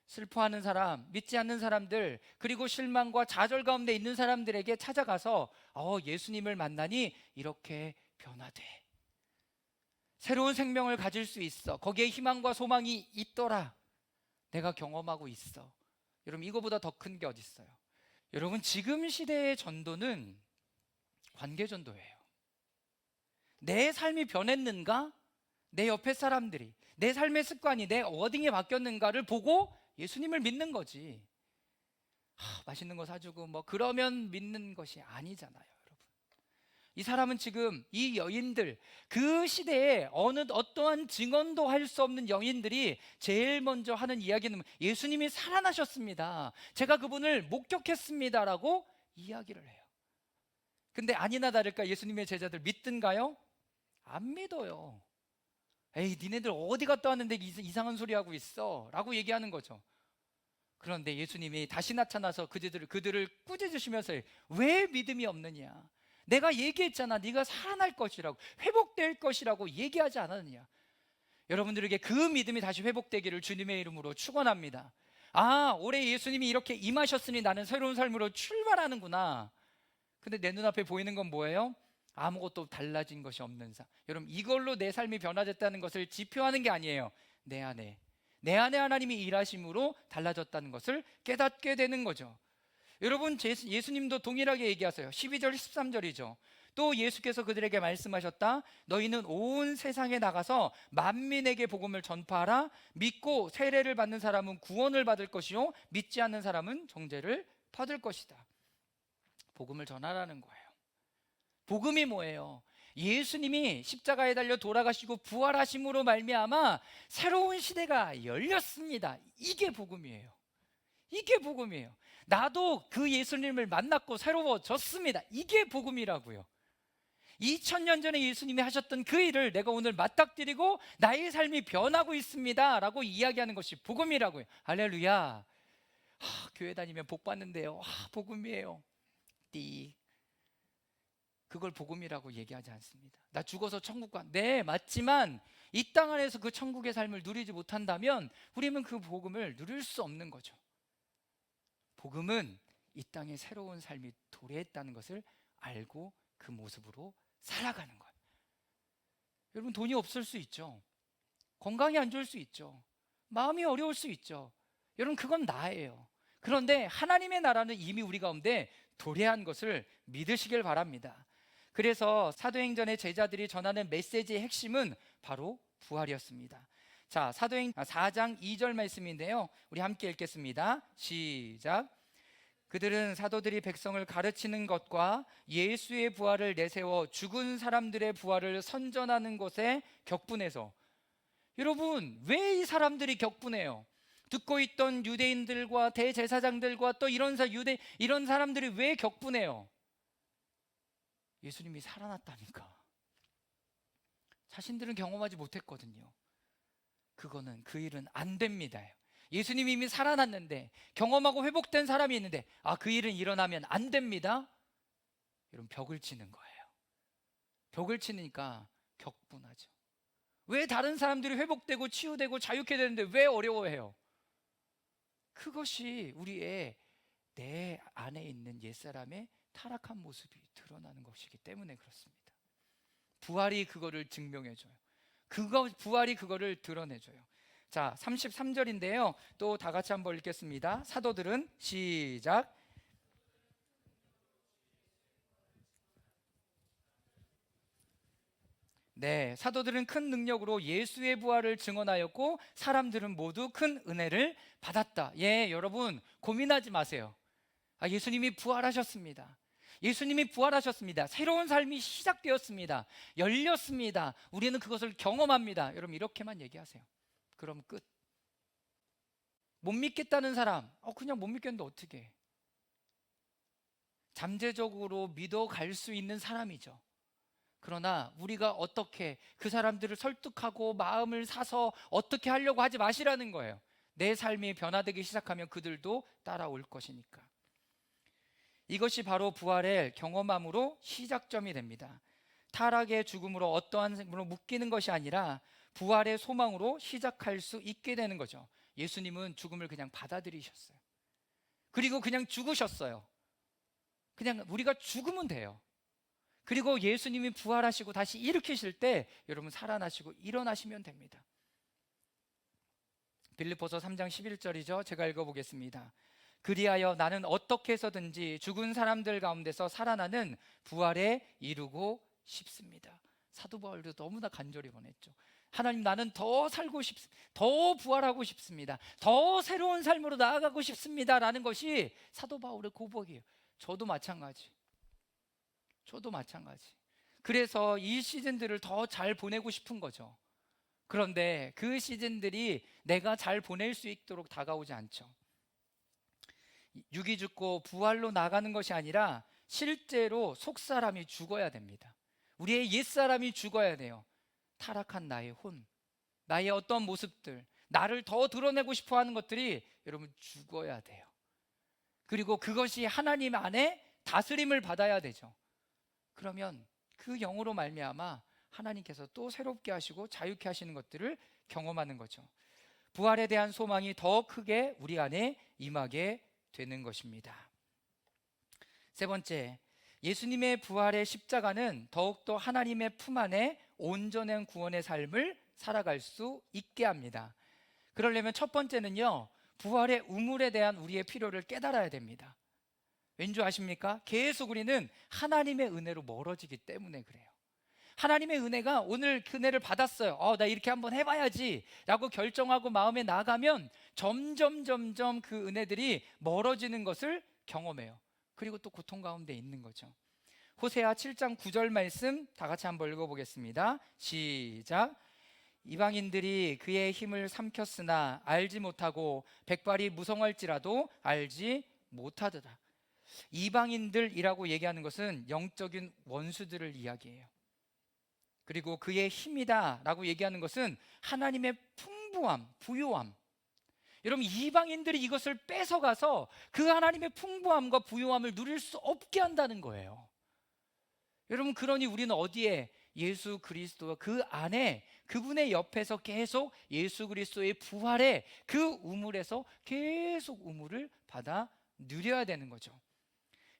슬퍼하는 사람, 믿지 않는 사람들, 그리고 실망과 좌절 가운데 있는 사람들에게 찾아가서 예수님을 만나니 이렇게 변화돼. 새로운 생명을 가질 수 있어. 거기에 희망과 소망이 있더라. 내가 경험하고 있어. 여러분, 이거보다 더 큰 게 어디 있어요? 여러분, 지금 시대의 전도는 관계 전도예요. 내 삶이 변했는가? 내 옆에 사람들이, 내 삶의 습관이, 내 워딩이 바뀌었는가를 보고 예수님을 믿는 거지. 맛있는 거 사주고 그러면 믿는 것이 아니잖아요, 여러분. 이 사람은 지금, 이 여인들, 그 시대에 어떠한 증언도 할 수 없는 여인들이 제일 먼저 하는 이야기는 예수님이 살아나셨습니다, 제가 그분을 목격했습니다라고 이야기를 해요. 근데 아니나 다를까 예수님의 제자들 믿든가요? 안 믿어요. 에이, 니네들 어디 갔다 왔는데 이상한 소리 하고 있어 라고 얘기하는 거죠. 그런데 예수님이 다시 나타나서 그들을 꾸짖으시면서 왜 믿음이 없느냐? 내가 얘기했잖아. 네가 살아날 것이라고, 회복될 것이라고 얘기하지 않았느냐? 여러분들에게 그 믿음이 다시 회복되기를 주님의 이름으로 축원합니다. 올해 예수님이 이렇게 임하셨으니 나는 새로운 삶으로 출발하는구나. 근데 내 눈앞에 보이는 건 뭐예요? 아무것도 달라진 것이 없는 삶. 여러분, 이걸로 내 삶이 변화됐다는 것을 지표하는 게 아니에요. 내 안에 하나님이 일하심으로 달라졌다는 것을 깨닫게 되는 거죠. 여러분, 예수님도 동일하게 얘기하세요. 12절 13절이죠. 또 예수께서 그들에게 말씀하셨다. 너희는 온 세상에 나가서 만민에게 복음을 전파하라. 믿고 세례를 받는 사람은 구원을 받을 것이요 믿지 않는 사람은 정죄를 받을 것이다. 복음을 전하라는 거예요. 복음이 뭐예요? 예수님이 십자가에 달려 돌아가시고 부활하심으로 말미암아 새로운 시대가 열렸습니다. 이게 복음이에요. 이게 복음이에요. 나도 그 예수님을 만났고 새로워졌습니다. 이게 복음이라고요. 2000년 전에 예수님이 하셨던 그 일을 내가 오늘 맞닥뜨리고 나의 삶이 변하고 있습니다 라고 이야기하는 것이 복음이라고요. 할렐루야. 교회 다니면 복 받는데요. 복음이에요. 그걸 복음이라고 얘기하지 않습니다. 나 죽어서 천국 가. 네, 맞지만 이 땅 안에서 그 천국의 삶을 누리지 못한다면 우리는 그 복음을 누릴 수 없는 거죠. 복음은 이 땅에 새로운 삶이 도래했다는 것을 알고 그 모습으로 살아가는 거예요. 여러분, 돈이 없을 수 있죠. 건강이 안 좋을 수 있죠. 마음이 어려울 수 있죠. 여러분, 그건 나예요. 그런데 하나님의 나라는 이미 우리 가운데 도래한 것을 믿으시길 바랍니다. 그래서 사도행전의 제자들이 전하는 메시지의 핵심은 바로 부활이었습니다. 자, 사도행전 4장 2절 말씀인데요, 우리 함께 읽겠습니다. 시작. 그들은 사도들이 백성을 가르치는 것과 예수의 부활을 내세워 죽은 사람들의 부활을 선전하는 것에 격분해서. 여러분, 왜 이 사람들이 격분해요? 듣고 있던 유대인들과 대제사장들과 또 이런 사람들이 왜 격분해요? 예수님이 살아났다니까. 자신들은 경험하지 못했거든요. 그 일은 안 됩니다. 예수님이 이미 살아났는데, 경험하고 회복된 사람이 있는데 그 일은 일어나면 안 됩니다. 여러분, 벽을 치는 거예요. 벽을 치니까 격분하죠. 왜 다른 사람들이 회복되고 치유되고 자유케 되는데 왜 어려워해요? 그것이 내 안에 있는 옛사람의 타락한 모습이 드러나는 것이기 때문에 그렇습니다. 부활이 그거를 증명해줘요. 부활이 그거를 드러내줘요. 자, 33절인데요 또 다 같이 한번 읽겠습니다. 사도들은 시작. 네, 사도들은 큰 능력으로 예수의 부활을 증언하였고 사람들은 모두 큰 은혜를 받았다. 여러분, 고민하지 마세요. 예수님이 부활하셨습니다. 예수님이 부활하셨습니다. 새로운 삶이 시작되었습니다. 열렸습니다. 우리는 그것을 경험합니다. 여러분, 이렇게만 얘기하세요. 그럼 끝. 못 믿겠다는 사람, 그냥 못 믿겠는데 어떻게 해? 잠재적으로 믿어갈 수 있는 사람이죠. 그러나 우리가 어떻게 그 사람들을 설득하고 마음을 사서 어떻게 하려고 하지 마시라는 거예요. 내 삶이 변화되기 시작하면 그들도 따라올 것이니까. 이것이 바로 부활의 경험함으로 시작점이 됩니다. 타락의 죽음으로 어떠한 생으로 묶이는 것이 아니라 부활의 소망으로 시작할 수 있게 되는 거죠. 예수님은 죽음을 그냥 받아들이셨어요. 그리고 그냥 죽으셨어요. 그냥 우리가 죽으면 돼요. 그리고 예수님이 부활하시고 다시 일으키실 때 여러분 살아나시고 일어나시면 됩니다. 빌립보서 3장 11절이죠. 제가 읽어보겠습니다. 그리하여 나는 어떻게 해서든지 죽은 사람들 가운데서 살아나는 부활에 이루고 싶습니다. 사도 바울도 너무나 간절히 원했죠. 하나님, 나는 더 살고 싶습니다. 더 부활하고 싶습니다. 더 새로운 삶으로 나아가고 싶습니다 라는 것이 사도 바울의 고백이에요. 저도 마찬가지. 그래서 이 시즌들을 더 잘 보내고 싶은 거죠. 그런데 그 시즌들이 내가 잘 보낼 수 있도록 다가오지 않죠. 육이 죽고 부활로 나가는 것이 아니라 실제로 속사람이 죽어야 됩니다. 우리의 옛사람이 죽어야 돼요. 타락한 나의 나의 어떤 모습들, 나를 더 드러내고 싶어 하는 것들이 여러분 죽어야 돼요. 그리고 그것이 하나님 안에 다스림을 받아야 되죠. 그러면 그 영으로 말미암아 하나님께서 또 새롭게 하시고 자유케 하시는 것들을 경험하는 거죠. 부활에 대한 소망이 더 크게 우리 안에 임하게 되는 것입니다. 세 번째, 예수님의 부활의 십자가는 더욱더 하나님의 품 안에 온전한 구원의 삶을 살아갈 수 있게 합니다. 그러려면 첫 번째는요, 부활의 우물에 대한 우리의 필요를 깨달아야 됩니다. 왠지 아십니까? 계속 우리는 하나님의 은혜로 멀어지기 때문에 그래요. 하나님의 은혜가 오늘 그 은혜를 받았어요. 나 이렇게 한번 해봐야지 라고 결정하고 마음에 나가면 점점 그 은혜들이 멀어지는 것을 경험해요. 그리고 또 고통 가운데 있는 거죠. 호세아 7장 9절 말씀 다 같이 한번 읽어보겠습니다. 시작. 이방인들이 그의 힘을 삼켰으나 알지 못하고 백발이 무성할지라도 알지 못하더라. 이방인들이라고 얘기하는 것은 영적인 원수들을 이야기해요. 그리고 그의 힘이다 라고 얘기하는 것은 하나님의 풍부함, 부요함. 여러분, 이방인들이 이것을 뺏어가서 그 하나님의 풍부함과 부요함을 누릴 수 없게 한다는 거예요. 여러분, 그러니 우리는 어디에? 예수 그리스도와 그 안에, 그분의 옆에서 계속 예수 그리스도의 부활의 그 우물에서 계속 우물을 받아 누려야 되는 거죠.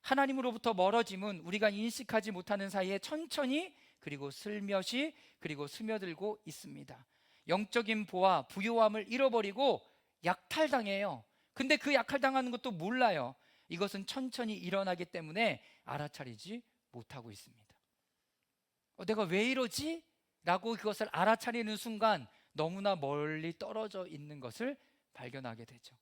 하나님으로부터 멀어짐은 우리가 인식하지 못하는 사이에 천천히 그리고 슬며시 그리고 스며들고 있습니다. 영적인 보화, 부요함을 잃어버리고 약탈당해요. 근데 그 약탈당하는 것도 몰라요. 이것은 천천히 일어나기 때문에 알아차리지 못하고 있습니다. 내가 왜 이러지? 라고 그것을 알아차리는 순간 너무나 멀리 떨어져 있는 것을 발견하게 되죠.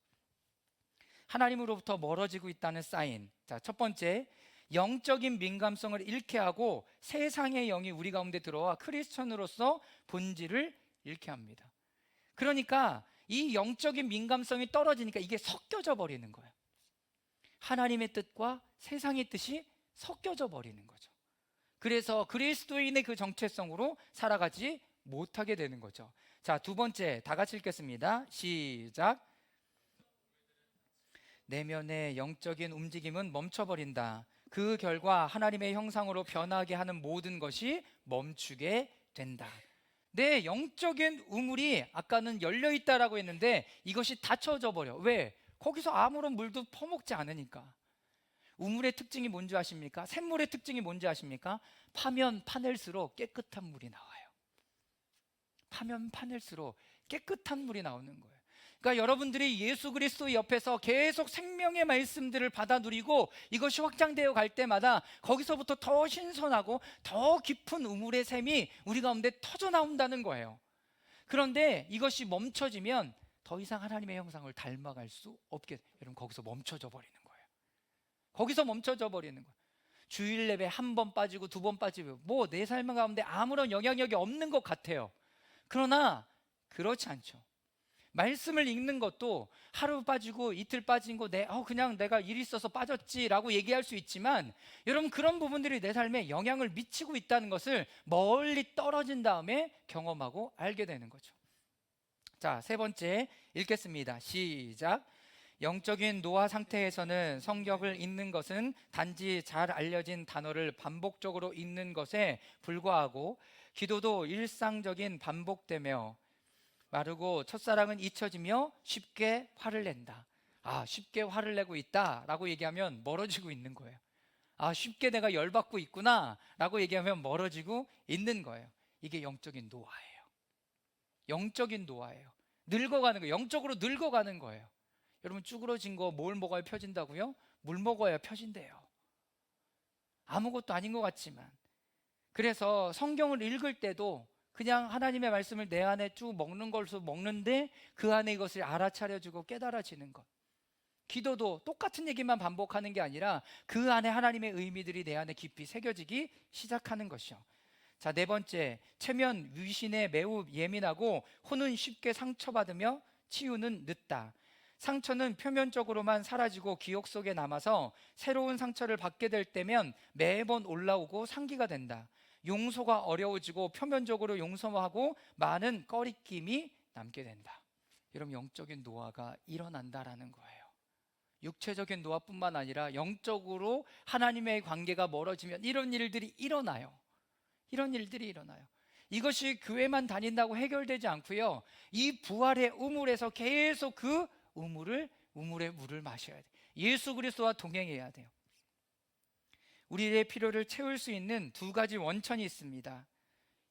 하나님으로부터 멀어지고 있다는 사인. 자, 첫 번째, 영적인 민감성을 잃게 하고 세상의 영이 우리 가운데 들어와 크리스천으로서 본질을 잃게 합니다. 그러니까 이 영적인 민감성이 떨어지니까 이게 섞여져 버리는 거예요. 하나님의 뜻과 세상의 뜻이 섞여져 버리는 거죠. 그래서 그리스도인의 그 정체성으로 살아가지 못하게 되는 거죠. 자, 두 번째, 다 같이 읽겠습니다. 시작. 내면의 영적인 움직임은 멈춰버린다. 그 결과 하나님의 형상으로 변하게 하는 모든 것이 멈추게 된다. 내 영적인 우물이 아까는 열려있다라고 했는데 이것이 닫혀져 버려. 왜? 거기서 아무런 물도 퍼먹지 않으니까. 우물의 특징이 뭔지 아십니까? 샘물의 특징이 뭔지 아십니까? 파면 파낼수록 깨끗한 물이 나와요. 파면 파낼수록 깨끗한 물이 나오는 거예요. 그러니까 여러분들이 예수 그리스도 옆에서 계속 생명의 말씀들을 받아 누리고 이것이 확장되어 갈 때마다 거기서부터 더 신선하고 더 깊은 우물의 샘이 우리 가운데 터져 나온다는 거예요. 그런데 이것이 멈춰지면 더 이상 하나님의 형상을 닮아갈 수 없게, 여러분, 거기서 멈춰져 버리는 거예요. 거기서 멈춰져 버리는 거예요. 주일 예배 한 번 빠지고 두 번 빠지고 뭐 내 삶 가운데 아무런 영향력이 없는 것 같아요. 그러나 그렇지 않죠. 말씀을 읽는 것도 하루 빠지고 이틀 빠진 거 그냥 내가 일 있어서 빠졌지라고 얘기할 수 있지만, 여러분, 그런 부분들이 내 삶에 영향을 미치고 있다는 것을 멀리 떨어진 다음에 경험하고 알게 되는 거죠. 자, 세 번째 읽겠습니다. 시작. 영적인 노화 상태에서는 성경을 읽는 것은 단지 잘 알려진 단어를 반복적으로 읽는 것에 불과하고, 기도도 일상적인 반복되며 마르고 첫사랑은 잊혀지며 쉽게 화를 낸다. 쉽게 화를 내고 있다 라고 얘기하면 멀어지고 있는 거예요. 쉽게 내가 열받고 있구나 라고 얘기하면 멀어지고 있는 거예요. 이게 영적인 노화예요. 영적인 노화예요. 늙어가는 거예요. 영적으로 늙어가는 거예요. 여러분, 쭈그러진 거 뭘 먹어야 펴진다고요? 물 먹어야 펴진대요. 아무것도 아닌 것 같지만. 그래서 성경을 읽을 때도 그냥 하나님의 말씀을 내 안에 쭉 먹는 것으로 먹는데 그 안에 이것을 알아차려주고 깨달아지는 것. 기도도 똑같은 얘기만 반복하는 게 아니라 그 안에 하나님의 의미들이 내 안에 깊이 새겨지기 시작하는 것이요. 자, 네 번째, 체면 위신에 매우 예민하고 혼은 쉽게 상처받으며 치유는 늦다. 상처는 표면적으로만 사라지고 기억 속에 남아서 새로운 상처를 받게 될 때면 매번 올라오고 상기가 된다. 용서가 어려워지고 표면적으로 용서하고 많은 꺼리낌이 남게 된다. 여러분, 영적인 노화가 일어난다라는 거예요. 육체적인 노화뿐만 아니라 영적으로 하나님의 관계가 멀어지면 이런 일들이 일어나요. 이런 일들이 일어나요. 이것이 교회만 다닌다고 해결되지 않고요. 이 부활의 우물에서 계속 그 우물의 물을 마셔야 돼요. 예수 그리스도와 동행해야 돼요. 우리의 필요를 채울 수 있는 두 가지 원천이 있습니다.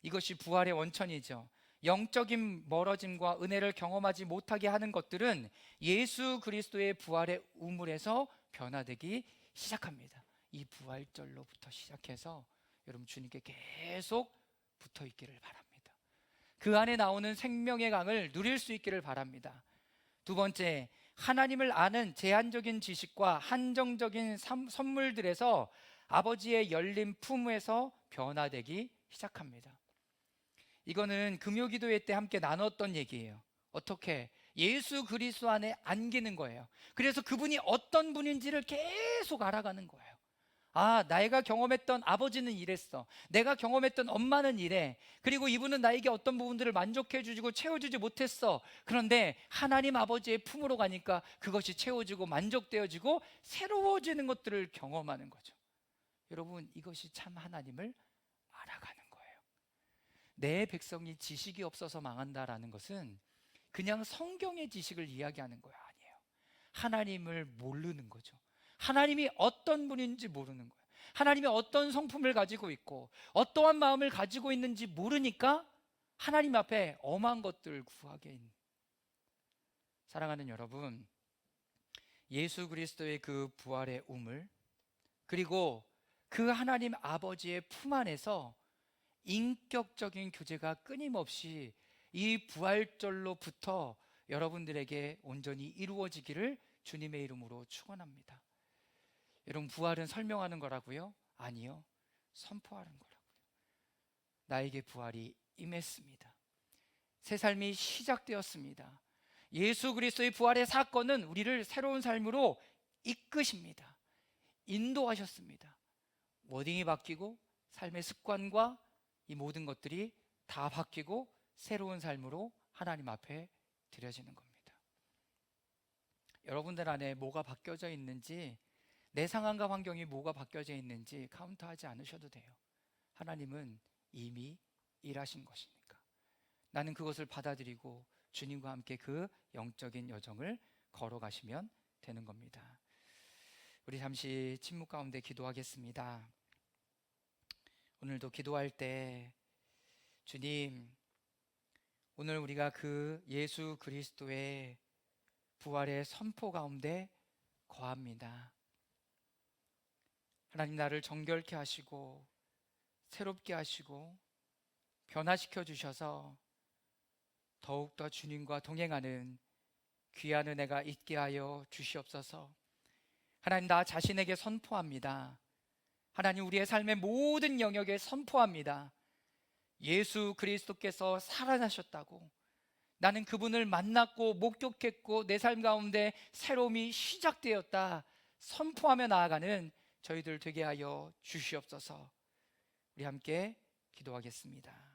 이것이 부활의 원천이죠. 영적인 멀어짐과 은혜를 경험하지 못하게 하는 것들은 예수 그리스도의 부활의 우물에서 변화되기 시작합니다. 이 부활절로부터 시작해서 여러분 주님께 계속 붙어 있기를 바랍니다. 그 안에 나오는 생명의 강을 누릴 수 있기를 바랍니다. 두 번째, 하나님을 아는 제한적인 지식과 한정적인 선물들에서 아버지의 열린 품에서 변화되기 시작합니다. 이거는 금요기도회 때 함께 나눴던 얘기예요. 어떻게? 예수 그리스도 안에 안기는 거예요. 그래서 그분이 어떤 분인지를 계속 알아가는 거예요. 아, 내가 경험했던 아버지는 이랬어. 내가 경험했던 엄마는 이래. 그리고 이분은 나에게 어떤 부분들을 만족해 주고 채워주지 못했어. 그런데 하나님 아버지의 품으로 가니까 그것이 채워지고 만족되어지고 새로워지는 것들을 경험하는 거죠. 여러분, 이것이 참 하나님을 알아가는 거예요. 내 백성이 지식이 없어서 망한다라는 것은 그냥 성경의 지식을 이야기하는 거예요. 아니에요. 하나님을 모르는 거죠. 하나님이 어떤 분인지 모르는 거예요. 하나님이 어떤 성품을 가지고 있고 어떠한 마음을 가지고 있는지 모르니까 하나님 앞에 엄한 것들을 구하게 있는. 사랑하는 여러분, 예수 그리스도의 그 부활의 우물, 그리고 그 하나님 아버지의 품 안에서 인격적인 교제가 끊임없이 이 부활절로부터 여러분들에게 온전히 이루어지기를 주님의 이름으로 축원합니다. 여러분, 부활은 설명하는 거라고요? 아니요, 선포하는 거라고요. 나에게 부활이 임했습니다. 새 삶이 시작되었습니다. 예수 그리스도의 부활의 사건은 우리를 새로운 삶으로 이끄십니다. 인도하셨습니다. 워딩이 바뀌고 삶의 습관과 이 모든 것들이 다 바뀌고 새로운 삶으로 하나님 앞에 드려지는 겁니다. 여러분들 안에 뭐가 바뀌어져 있는지, 내 상황과 환경이 뭐가 바뀌어져 있는지 카운트하지 않으셔도 돼요. 하나님은 이미 일하신 것이니까. 나는 그것을 받아들이고 주님과 함께 그 영적인 여정을 걸어가시면 되는 겁니다. 우리 잠시 침묵 가운데 기도하겠습니다. 오늘도 기도할 때 주님, 오늘 우리가 그 예수 그리스도의 부활의 선포 가운데 거합니다. 하나님, 나를 정결케 하시고 새롭게 하시고 변화시켜 주셔서 더욱더 주님과 동행하는 귀한 은혜가 있게 하여 주시옵소서. 하나님, 나 자신에게 선포합니다. 하나님, 우리의 삶의 모든 영역에 선포합니다. 예수 그리스도께서 살아나셨다고, 나는 그분을 만났고 목격했고 내 삶 가운데 새로움이 시작되었다 선포하며 나아가는 저희들 되게 하여 주시옵소서. 우리 함께 기도하겠습니다.